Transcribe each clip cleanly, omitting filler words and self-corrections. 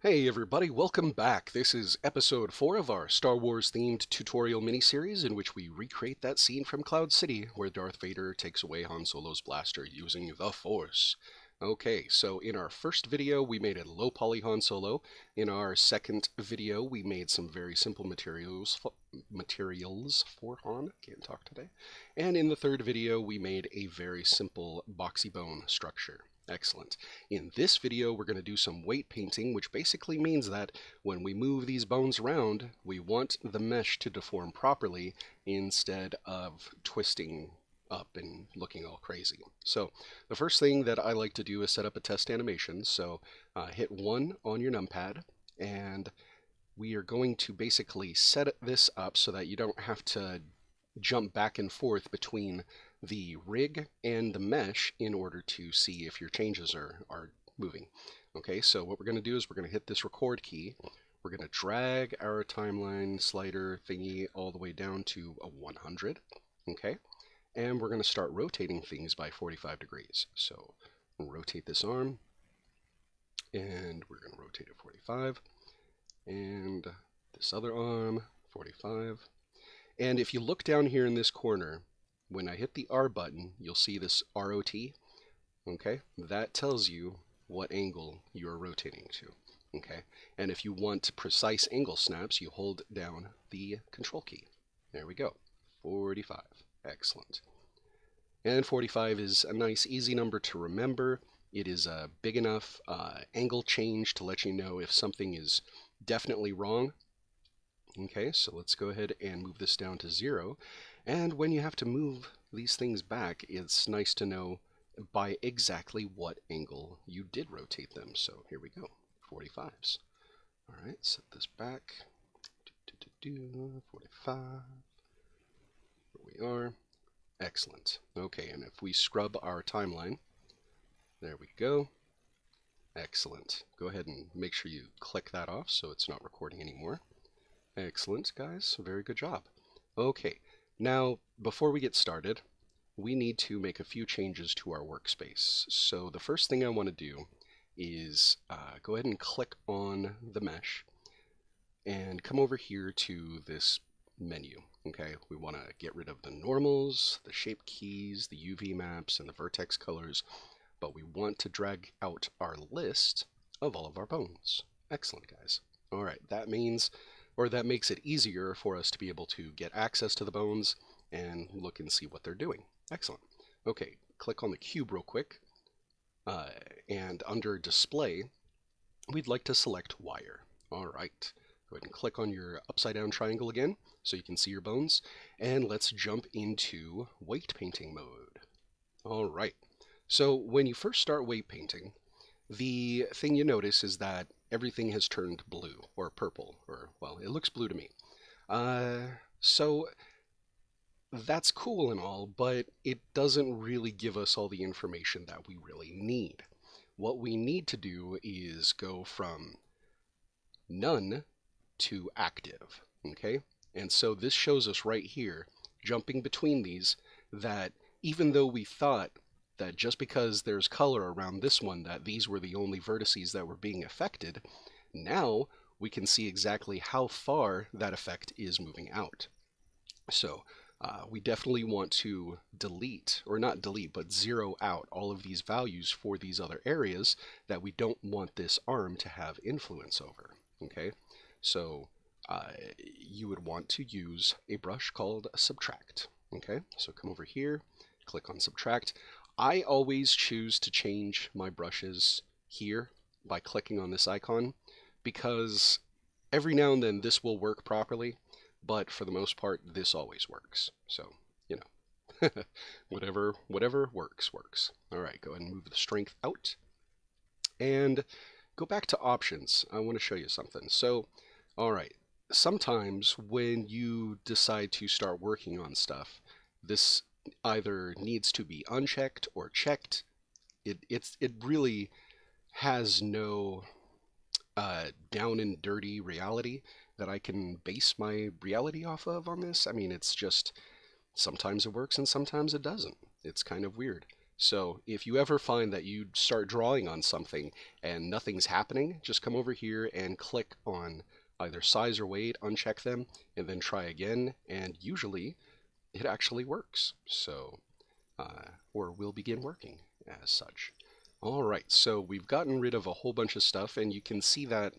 Hey everybody, welcome back. This is episode 4 of our Star Wars themed tutorial miniseries in which we recreate that scene from Cloud City where Darth Vader takes away Han Solo's blaster using the Force. Okay, so in our first video we made a low poly Han Solo. In our second video we made some very simple materials for Han. Can't talk today. And in the third video we made a very simple boxy bone structure. Excellent. In this video, we're going to do some weight painting, which basically means that when we move these bones around, we want the mesh to deform properly instead of twisting up and looking all crazy. So the first thing that I like to do is set up a test animation. So hit 1 on your numpad, and we are going to basically set this up so that you don't have to jump back and forth between the rig and the mesh in order to see if your changes are moving. Okay, so what we're going to do is we're going to hit this record key. We're going to drag our timeline slider thingy all the way down to a 100. Okay, and we're going to start rotating things by 45 degrees. So we'll rotate this arm, and we're going to rotate it 45, and this other arm 45. And if you look down here in this corner, when I hit the R button, you'll see this ROT. Okay, that tells you what angle you're rotating to. Okay, and if you want precise angle snaps, you hold down the control key. There we go, 45. Excellent. And 45 is a nice, easy number to remember. It is a big enough angle change to let you know if something is definitely wrong. Okay, so let's go ahead and move this down to 0. And when you have to move these things back, it's nice to know by exactly what angle you did rotate them. So here we go, 45s. All right, set this back. 45. Here we are. Excellent. Okay, and if we scrub our timeline, there we go. Excellent. Go ahead and make sure you click that off so it's not recording anymore. Excellent, guys. Very good job. Okay, now before we get started, we need to make a few changes to our workspace. So the first thing I want to do is go ahead and click on the mesh and come over here to this menu. Okay, we want to get rid of the normals, the shape keys, the UV maps, and the vertex colors, but we want to drag out our list of all of our bones. Excellent, guys. All right, that means, or that makes it easier for us to be able to get access to the bones and look and see what they're doing. Excellent. Okay, click on the cube real quick, and under display, we'd like to select wire. All right, go ahead and click on your upside down triangle again so you can see your bones, and let's jump into weight painting mode. All right, so when you first start weight painting, the thing you notice is that everything has turned blue or purple, or, well, it looks blue to me. So that's cool and all, but it doesn't really give us all the information that we really need. What we need to do is go from none to active, okay? And so this shows us right here, jumping between these, that even though we thought that just because there's color around this one, that these were the only vertices that were being affected, now we can see exactly how far that effect is moving out. So we definitely want to delete, or not delete, but zero out all of these values for these other areas that we don't want this arm to have influence over. Okay, so you would want to use a brush called Subtract. Okay, so come over here, click on Subtract. I always choose to change my brushes here by clicking on this icon, because every now and then this will work properly, but for the most part this always works. So, you know, whatever works. All right, go ahead and move the strength out and go back to options. I want to show you something. So, all right, sometimes when you decide to start working on stuff, this either needs to be unchecked or checked. It really has no down and dirty reality that I can base my reality off of on this. I mean, it's just sometimes it works and sometimes it doesn't. It's kind of weird. So if you ever find that you start drawing on something and nothing's happening, just come over here and click on either size or weight, uncheck them, and then try again, and usually it actually works. So, or will begin working as such. All right, so we've gotten rid of a whole bunch of stuff, and you can see that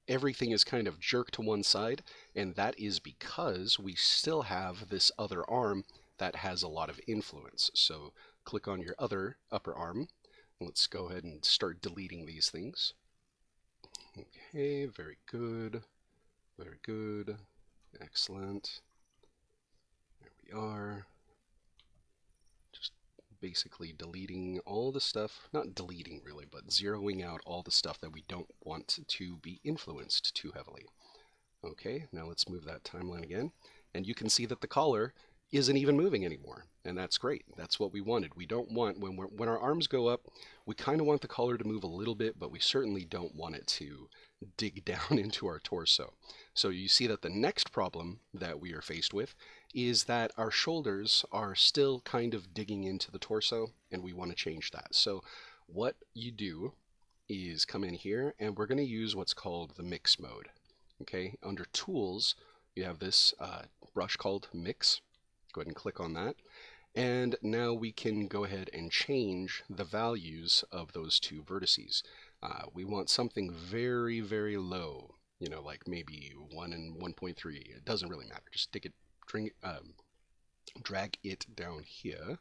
everything is kind of jerked to one side, and that is because we still have this other arm that has a lot of influence. So click on your other upper arm. Let's go ahead and start deleting these things. Okay, very good. Very good. Excellent. There we are. Just basically deleting all the stuff, not deleting really, but zeroing out all the stuff that we don't want to be influenced too heavily. Okay, now let's move that timeline again. And you can see that the collar isn't even moving anymore. And that's great. That's what we wanted. We don't want, when our arms go up, we kind of want the collar to move a little bit, but we certainly don't want it to dig down into our torso. So you see that the next problem that we are faced with is that our shoulders are still kind of digging into the torso, and we want to change that. So what you do is come in here, and we're going to use what's called the mix mode. Okay, under tools, you have this brush called mix. Go ahead and click on that. And now we can go ahead and change the values of those two vertices. We want something very, very low, you know, like maybe 1 and 1.3. It doesn't really matter. Just drag it down here.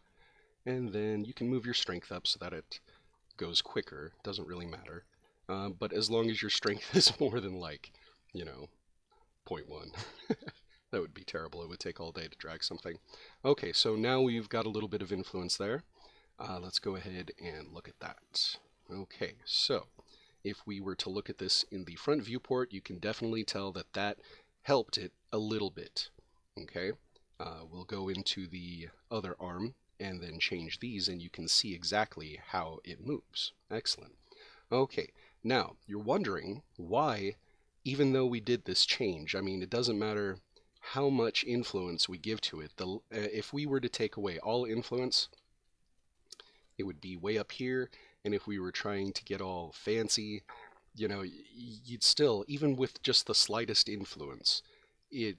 And then you can move your strength up so that it goes quicker. Doesn't really matter. But as long as your strength is more than like, you know, 0.1. That would be terrible. It would take all day to drag something. Okay, so now we've got a little bit of influence there. Let's go ahead and look at that. Okay, so if we were to look at this in the front viewport, you can definitely tell that that helped it a little bit. Okay, we'll go into the other arm and then change these, and you can see exactly how it moves. Excellent. Okay, now you're wondering why, even though we did this change, I mean, it doesn't matter how much influence we give to it. If we were to take away all influence, it would be way up here, and if we were trying to get all fancy, you know, you'd still, even with just the slightest influence, it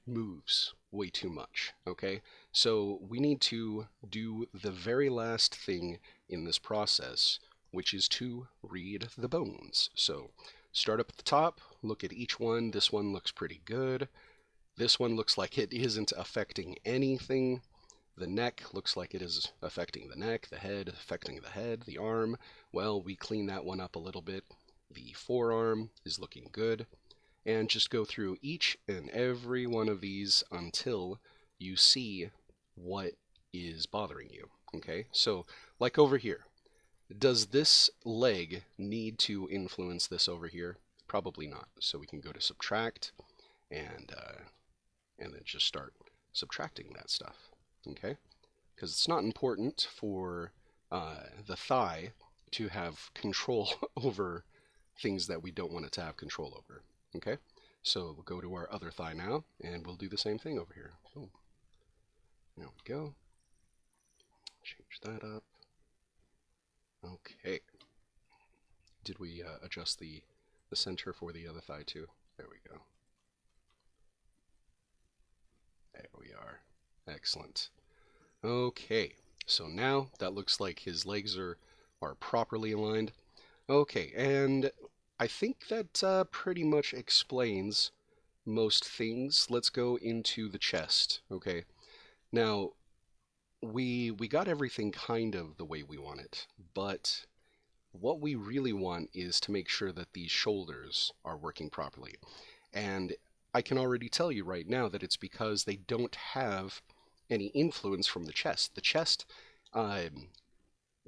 moves way too much. Okay, so we need to do the very last thing in this process, which is to read the bones. So start up at the top, look at each one. This one looks pretty good. This one looks like it isn't affecting anything. The neck looks like it is affecting the neck, the head affecting the head, the arm. Well, we clean that one up a little bit. The forearm is looking good. And just go through each and every one of these until you see what is bothering you. Okay, so like over here, does this leg need to influence this over here? Probably not. So we can go to subtract and then just start subtracting that stuff, okay? Because it's not important for the thigh to have control over things that we don't want it to have control over, okay? So we'll go to our other thigh now, and we'll do the same thing over here. Boom. There we go. Change that up. Okay. Did we adjust the center for the other thigh too? There we go. There we are. Excellent. Okay, so now that looks like his legs are properly aligned. Okay, and I think that pretty much explains most things. Let's go into the chest. Okay, now we got everything kind of the way we want it, but what we really want is to make sure that these shoulders are working properly. And I can already tell you right now that it's because they don't have any influence from the chest. The chest,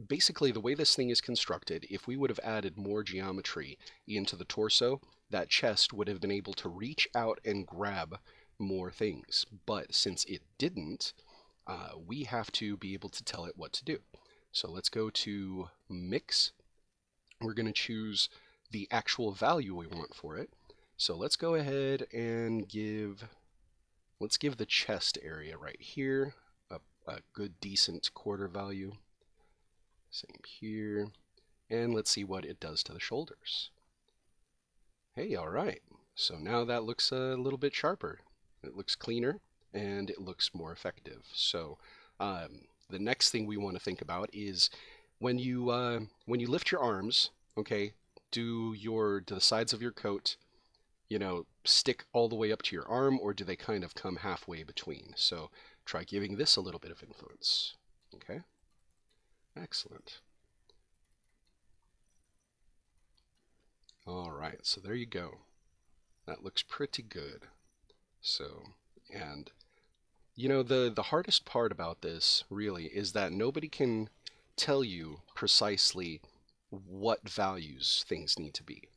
basically the way this thing is constructed, if we would have added more geometry into the torso, that chest would have been able to reach out and grab more things. But since it didn't, we have to be able to tell it what to do. So let's go to mix. We're going to choose the actual value we want for it. So let's go ahead and let's give the chest area right here a good decent quarter value. Same here. And let's see what it does to the shoulders. Hey, all right. So now that looks a little bit sharper. It looks cleaner and it looks more effective. So the next thing we want to think about is when you lift your arms, okay, do the sides of your coat, stick all the way up to your arm, or do they kind of come halfway between? So try giving this a little bit of influence. Okay, excellent. All right, so there you go. That looks pretty good. So, and the hardest part about this really is that nobody can tell you precisely what values things need to be.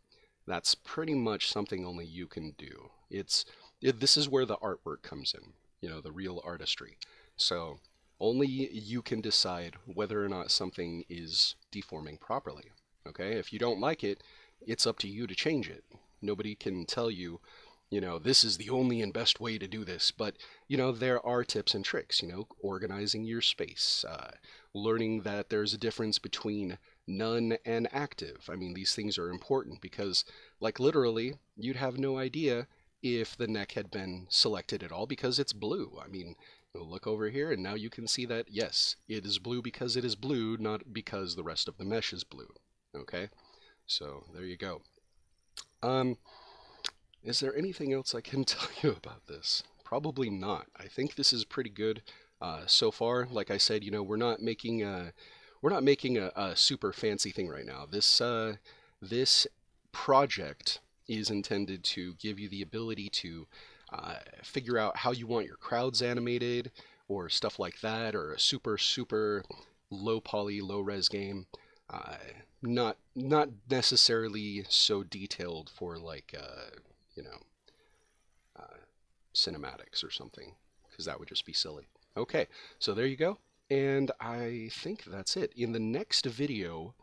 That's pretty much something only you can do. This is where the artwork comes in, the real artistry. So only you can decide whether or not something is deforming properly. Okay? If you don't like it, it's up to you to change it. Nobody can tell you, this is the only and best way to do this. But, there are tips and tricks, organizing your space, learning that there's a difference between none and active. I mean, these things are important because, like, literally, you'd have no idea if the neck had been selected at all because it's blue. I mean, look over here and now you can see that, yes, it is blue because it is blue, not because the rest of the mesh is blue. Okay? So, there you go. Um, is there anything else I can tell you about this? Probably not. I think this is pretty good so far. Like I said, we're not making a super fancy thing right now. This project is intended to give you the ability to figure out how you want your crowds animated or stuff like that, or a super low poly, low res game. Uh, not necessarily so detailed for like you know uh, cinematics or something, because that would just be silly. Okay, so there you go. And I think that's it. In the next video,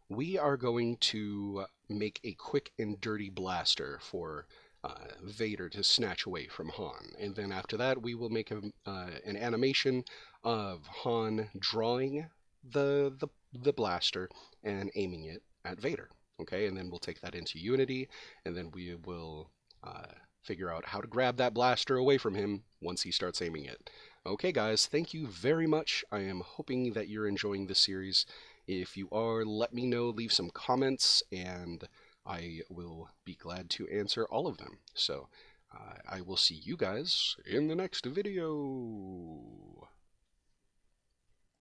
we are going to make a quick and dirty blaster for Vader to snatch away from Han. And then after that, we will make an animation of Han drawing the blaster and aiming it at Vader. Okay, and then we'll take that into Unity, and then we will figure out how to grab that blaster away from him once he starts aiming it. Okay, guys, thank you very much. I am hoping that you're enjoying this series. If you are, let me know, leave some comments, and I will be glad to answer all of them. So I will see you guys in the next video.